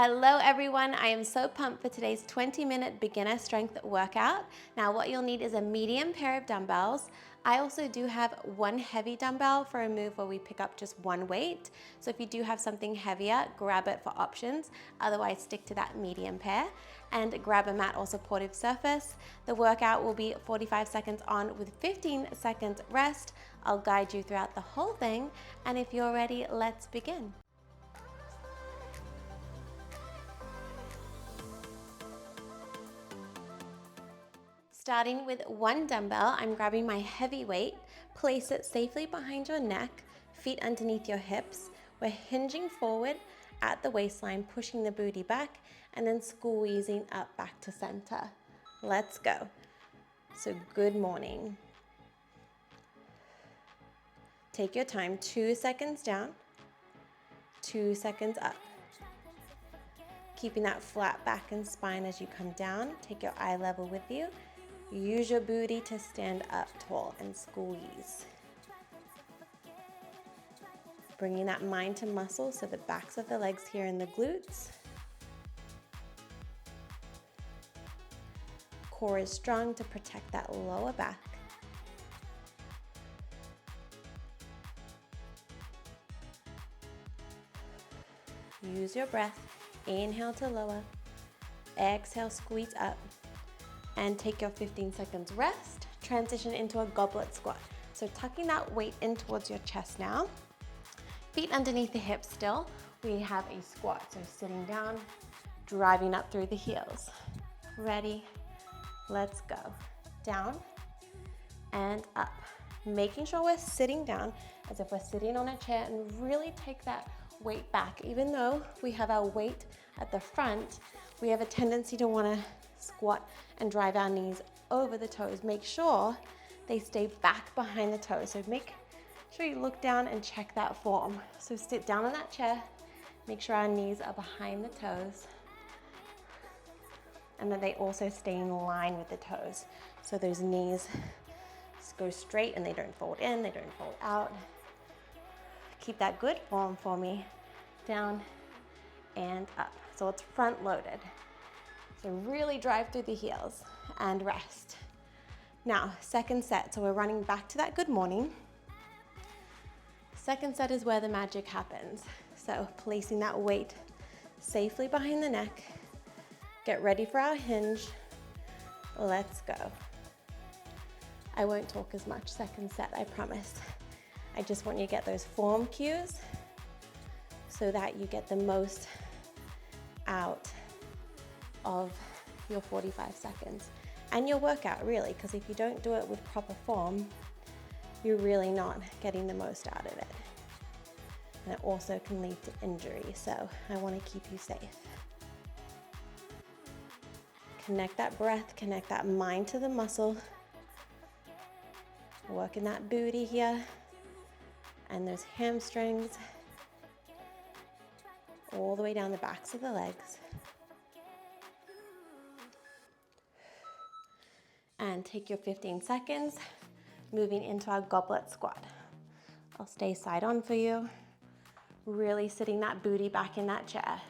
Hello everyone, I am so pumped for today's 20-minute beginner strength workout. Now what you'll need is a medium pair of dumbbells. I also do have one heavy dumbbell for a move where we pick up just one weight. So if you do have something heavier, grab it for options. Otherwise stick to that medium pair and grab a mat or supportive surface. The workout will be 45 seconds on with 15 seconds rest. I'll guide you throughout the whole thing, and if you're ready, let's begin. Starting with one dumbbell, I'm grabbing my heavy weight, place it safely behind your neck, feet underneath your hips. We're hinging forward at the waistline, pushing the booty back, and then squeezing up back to center. Let's go. So good morning. Take your time, 2 seconds down, 2 seconds up. Keeping that flat back and spine as you come down. Take your eye level with you. Use your booty to stand up tall and squeeze. Bringing that mind to muscle, so the backs of the legs here in the glutes. Core is strong to protect that lower back. Use your breath. Inhale to lower. Exhale, squeeze up. And take your 15 seconds rest. Transition into a goblet squat. So tucking that weight in towards your chest now. Feet underneath the hips still. We have a squat, so sitting down, driving up through the heels. Ready? Let's go. Down and up. Making sure we're sitting down as if we're sitting on a chair, and really take that weight back. Even though we have our weight at the front, we have a tendency to want to squat and drive our knees over the toes. Make sure they stay back behind the toes. So make sure you look down and check that form. So sit down on that chair, make sure our knees are behind the toes, and that they also stay in line with the toes. So those knees go straight and they don't fold in, they don't fold out. Keep that good form for me. Down and up. So it's front loaded. So really drive through the heels and rest. Now, second set. So we're running back to that good morning. Second set is where the magic happens. So placing that weight safely behind the neck. Get ready for our hinge. Let's go. I won't talk as much second set, I promise. I just want you to get those form cues so that you get the most out of your 45 seconds and your workout, really, because if you don't do it with proper form, you're really not getting the most out of it. And it also can lead to injury, so I want to keep you safe. Connect that breath, connect that mind to the muscle. Working that booty here and those hamstrings all the way down the backs of the legs. And take your 15 seconds, moving into our goblet squat. I'll stay side on for you. Really sitting that booty back in that chair.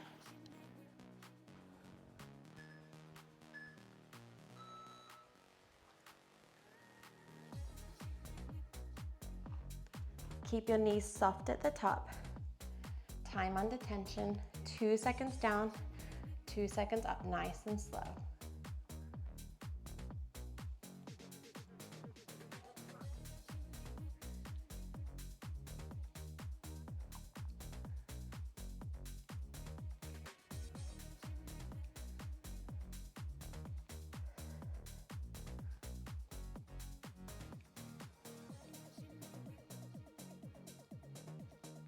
Keep your knees soft at the top. Time under tension. 2 seconds down, 2 seconds up, nice and slow.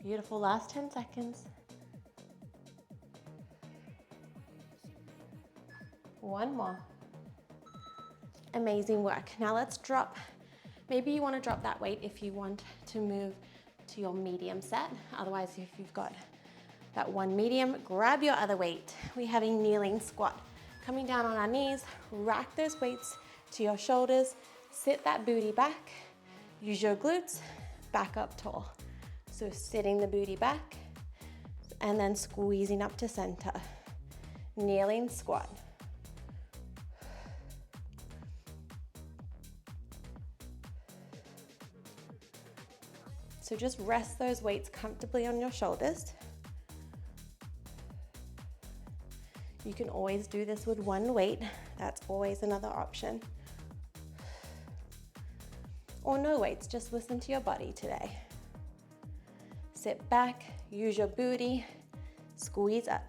Beautiful, last 10 seconds. One more. Amazing work. Now let's drop. Maybe you want to drop that weight if you want to move to your medium set. Otherwise, if you've got that one medium, grab your other weight. We have a kneeling squat. Coming down on our knees, rack those weights to your shoulders, sit that booty back, use your glutes, back up tall. So sitting the booty back and then squeezing up to center. kneeling squat. So just rest those weights comfortably on your shoulders. You can always do this with one weight. That's always another option. Or no weights, just listen to your body today. Sit back, use your booty, squeeze up.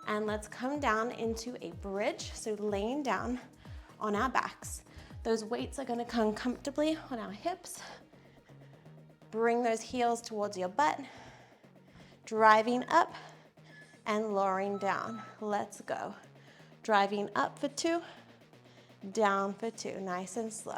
And let's come down into a bridge, so laying down on our backs. Those weights are gonna come comfortably on our hips. Bring those heels towards your butt, driving up and lowering down. Let's go. Driving up for 2, down for 2, nice and slow.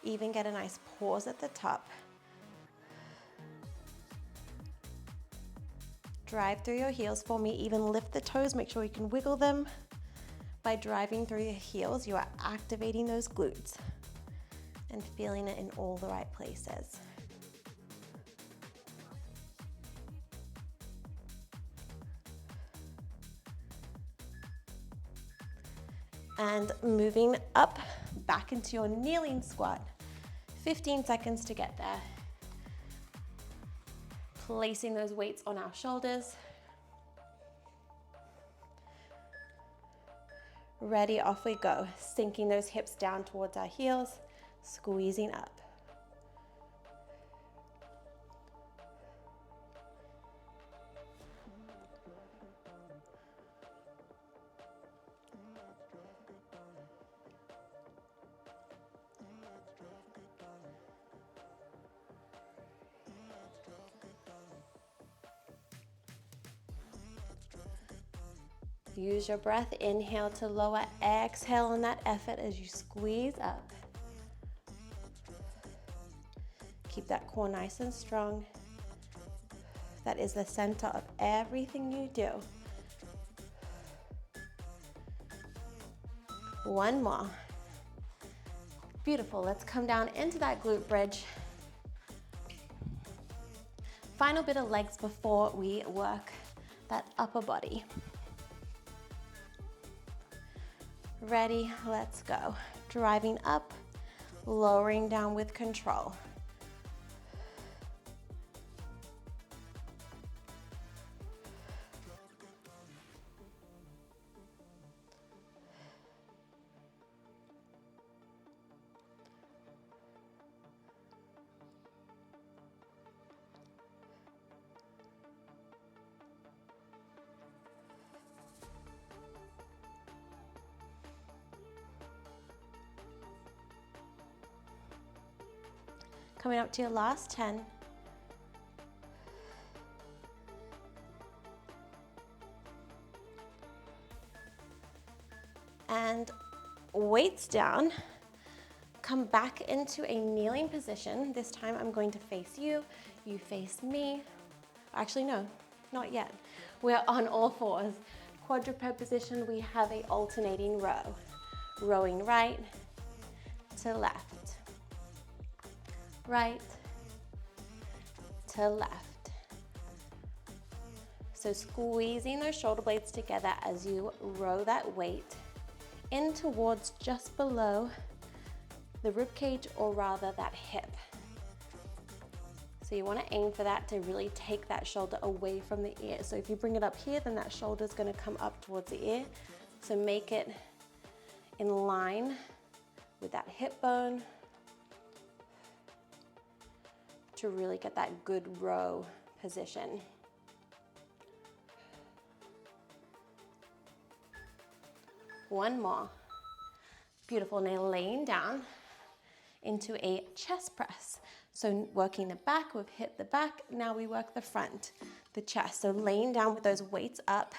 Even get a nice pause at the top. Drive through your heels for me, even lift the toes, make sure you can wiggle them. By driving through your heels, you are activating those glutes and feeling it in all the right places. And moving up, back into your kneeling squat. 15 seconds to get there. Placing those weights on our shoulders. Ready, off we go. Sinking those hips down towards our heels, squeezing up. Use your breath, inhale to lower, exhale on that effort as you squeeze up. Keep that core nice and strong. That is the center of everything you do. One more. Beautiful, let's come down into that glute bridge. Final bit of legs before we work that upper body. Ready, let's go. Driving up, lowering down with control. Coming up to your last 10. And weights down. Come back into a kneeling position. This time I'm going to face you, you face me. Actually, no, not yet. We're on all fours. Quadruped position, we have a alternating row. Rowing right to left. Right to left. So squeezing those shoulder blades together as you row that weight in towards just below the rib cage, or rather that hip. So you want to aim for that to really take that shoulder away from the ear. So if you bring it up here, then that shoulder is going to come up towards the ear. So make it in line with that hip bone to really get that good row position. One more. Beautiful. Now laying down into a chest press. So working the back, we've hit the back. Now we work the front, the chest. So laying down with those weights up,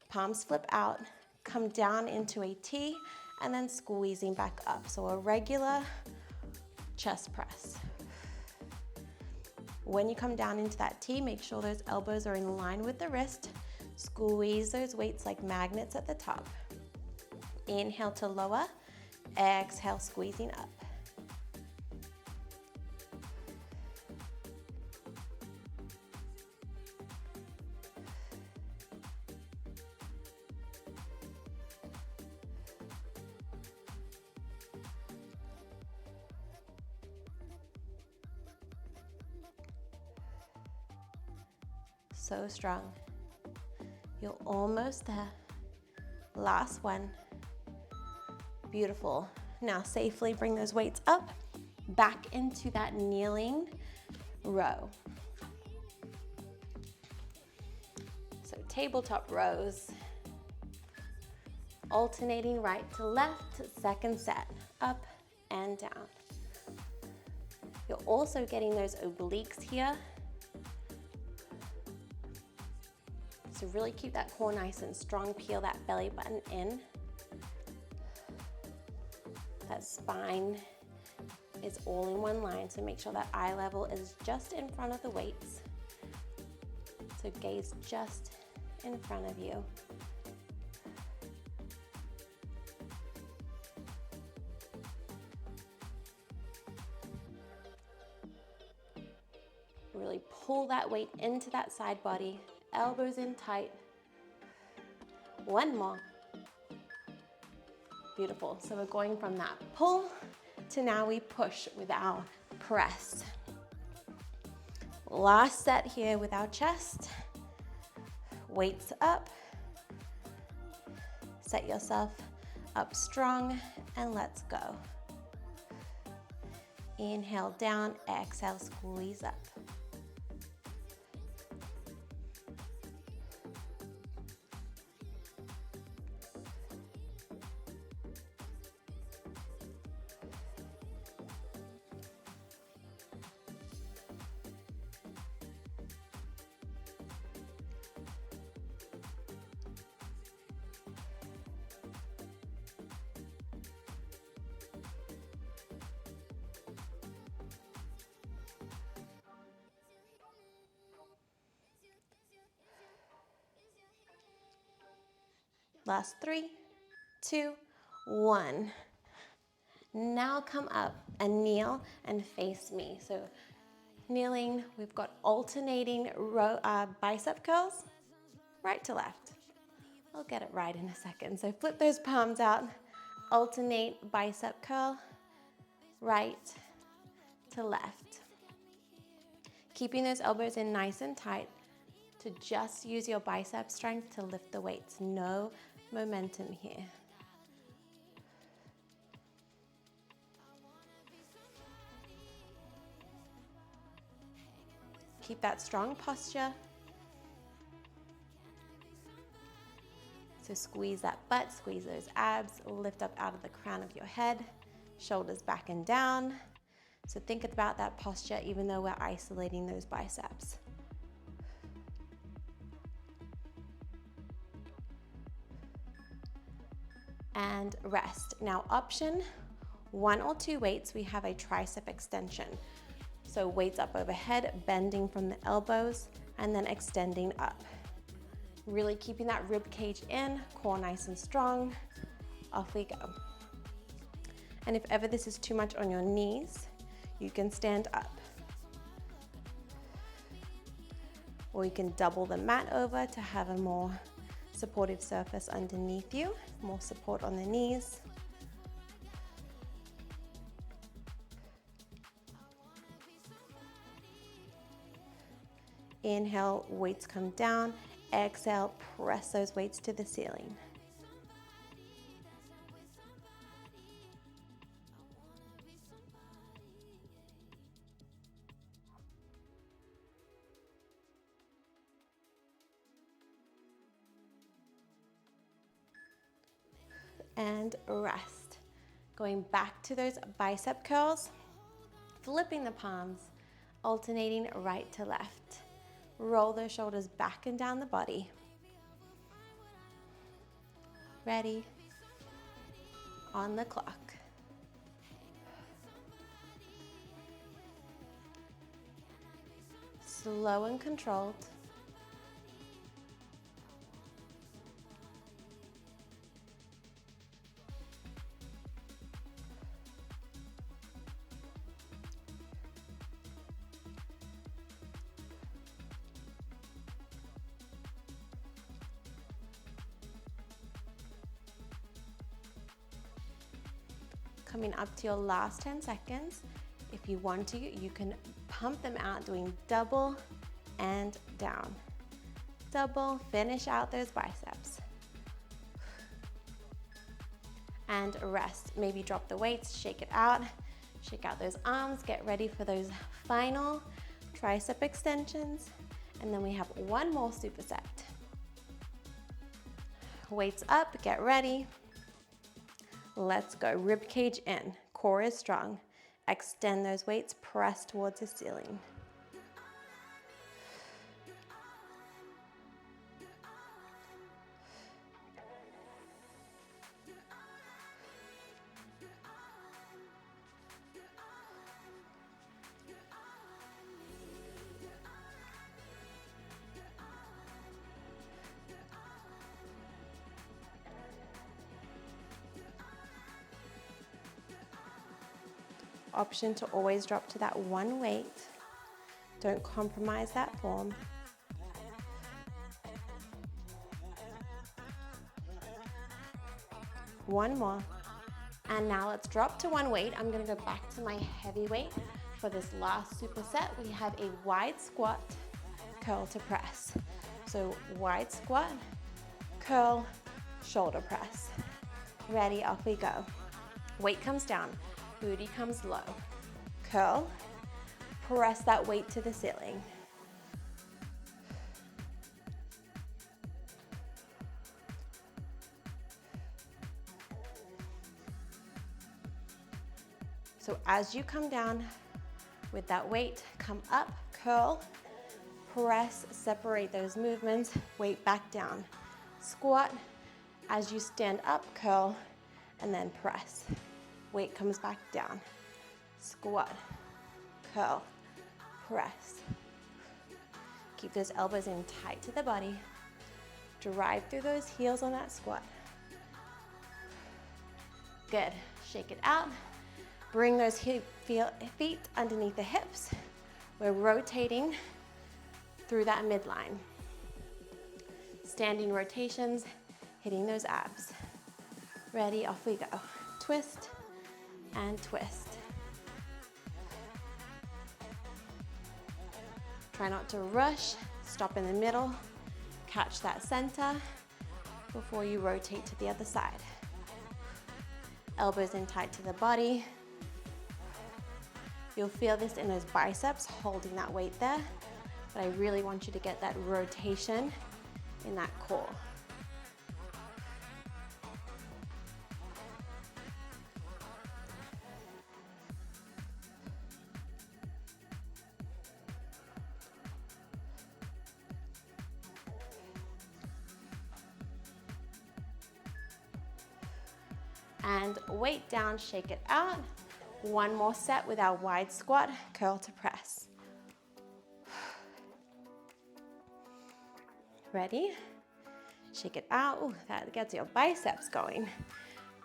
palms flip out, come down into a T, and then squeezing back up. So a regular chest press. When you come down into that T, make sure those elbows are in line with the wrist. Squeeze those weights like magnets at the top. Inhale to lower, exhale, squeezing up. So strong. You're almost there. Last one. Beautiful. Now safely bring those weights up, back into that kneeling row. So tabletop rows. Alternating right to left, second set, up and down. You're also getting those obliques here. So really keep that core nice and strong, peel that belly button in. That spine is all in one line, so make sure that eye level is just in front of the weights. So gaze just in front of you. Really pull that weight into that side body. Elbows in tight. One more. Beautiful. So we're going from that pull to now we push with our press. Last set here with our chest. Weights up. Set yourself up strong and let's go. Inhale down, exhale, squeeze up. Last 3, 2, 1. Now come up and kneel and face me. So kneeling, we've got alternating bicep curls, right to left. I'll get it right in a second. So flip those palms out, alternate bicep curl, right to left. Keeping those elbows in nice and tight to just use your bicep strength to lift the weights. No momentum here. Keep that strong posture. So squeeze that butt, squeeze those abs, lift up out of the crown of your head, shoulders back and down. So think about that posture even though we're isolating those biceps. And rest. Now option 1 or 2 weights, we have a tricep extension. So weights up overhead, bending from the elbows, and then extending up. Really keeping that rib cage in, core nice and strong. Off we go. And if ever this is too much on your knees, you can stand up. Or you can double the mat over to have a more supportive surface underneath you, more support on the knees. Inhale, weights come down. Exhale, press those weights to the ceiling. And rest. Going back to those bicep curls, flipping the palms, alternating right to left. Roll those shoulders back and down the body. Ready? On the clock. Slow and controlled. Coming up to your last 10 seconds. If you want to, you can pump them out doing double and down. Double, finish out those biceps. And rest. Maybe drop the weights, shake it out. Shake out those arms, get ready for those final tricep extensions. And then we have one more superset. Weights up, get ready. Let's go. Rib cage in, core is strong. Extend those weights, press towards the ceiling. Option to always drop to that one weight. Don't compromise that form. One more. And now let's drop to one weight. I'm gonna go back to my heavy weight. For this last superset, we have a wide squat, curl to press. So wide squat, curl, shoulder press. Ready, off we go. Weight comes down. Booty comes low. Curl, press that weight to the ceiling. So as you come down with that weight, come up, curl, press, separate those movements, weight back down. Squat, as you stand up, curl, and then press. Weight comes back down. Squat, curl, press. Keep those elbows in tight to the body. Drive through those heels on that squat. Good. Shake it out. Bring those feet underneath the hips. We're rotating through that midline. Standing rotations, hitting those abs. Ready, off we go. Twist and twist. Try not to rush, stop in the middle, catch that center before you rotate to the other side. Elbows in tight to the body. You'll feel this in those biceps, holding that weight there, but I really want you to get that rotation in that core. And weight down, shake it out. One more set with our wide squat, curl to press. Ready? Shake it out. Ooh, that gets your biceps going.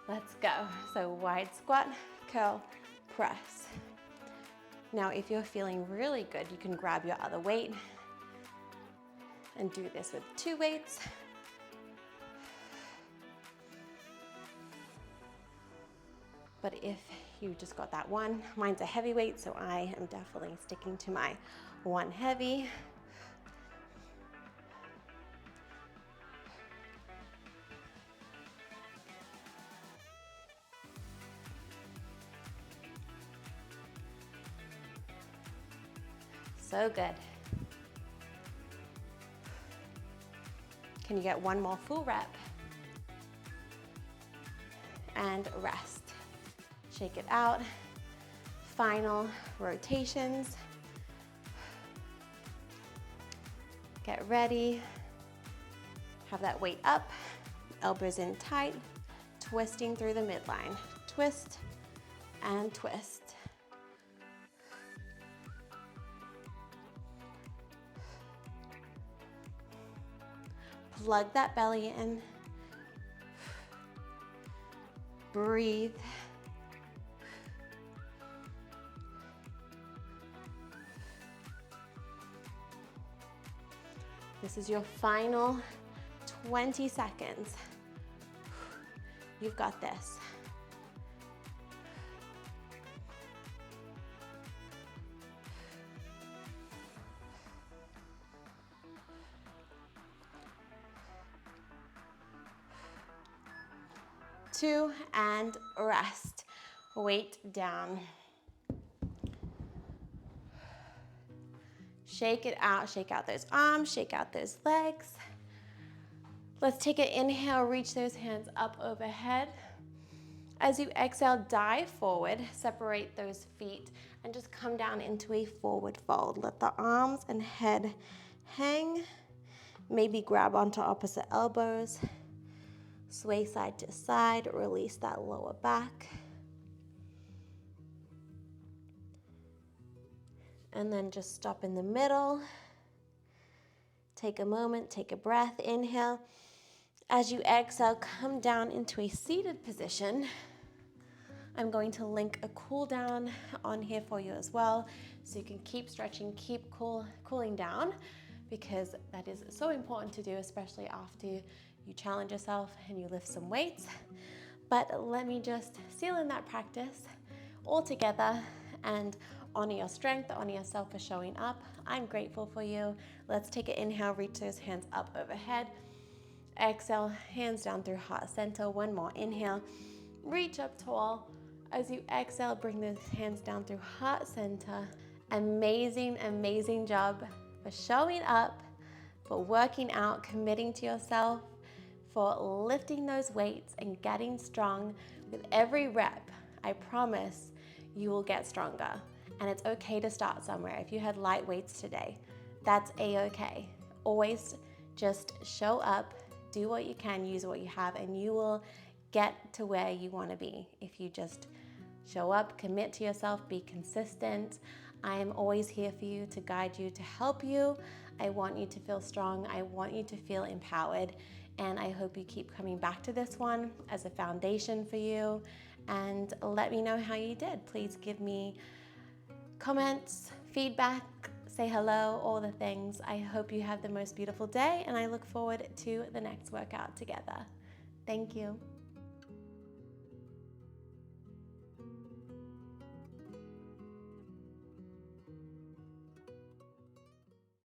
Let's go. So wide squat, curl, press. Now, if you're feeling really good, you can grab your other weight and do this with two weights. But if you just got that one, mine's a heavy weight, so I am definitely sticking to my one heavy. So good. Can you get one more full rep? And rest. Shake it out. Final rotations. Get ready. Have that weight up, elbows in tight, twisting through the midline. Twist and twist. Plug that belly in. Breathe. This is your final 20 seconds. You've got this. 2, and rest. Weight down. Shake it out, shake out those arms, shake out those legs. Let's take an inhale, reach those hands up overhead. As you exhale, dive forward, separate those feet, and just come down into a forward fold. Let the arms and head hang. Maybe grab onto opposite elbows. Sway side to side, release that lower back. And then just stop in the middle. Take a moment, take a breath, inhale. As you exhale, come down into a seated position. I'm going to link a cool down on here for you as well, so you can keep stretching, keep cooling down, because that is so important to do, especially after you challenge yourself and you lift some weights. But let me just seal in that practice all together and honor your strength, honor yourself for showing up. I'm grateful for you. Let's take an inhale, reach those hands up overhead. Exhale, hands down through heart center. One more, inhale, reach up tall. As you exhale, bring those hands down through heart center. Amazing, amazing job for showing up, for working out, committing to yourself, for lifting those weights and getting strong. With every rep, I promise you will get stronger. And it's okay to start somewhere. If you had light weights today, that's a-okay. Always just show up, do what you can, use what you have, and you will get to where you want to be if you just show up, commit to yourself, be consistent. I am always here for you, to guide you, to help you. I want you to feel strong. I want you to feel empowered. And I hope you keep coming back to this one as a foundation for you. And let me know how you did. Please give me comments, feedback, say hello, all the things. I hope you have the most beautiful day, and I look forward to the next workout together. Thank you.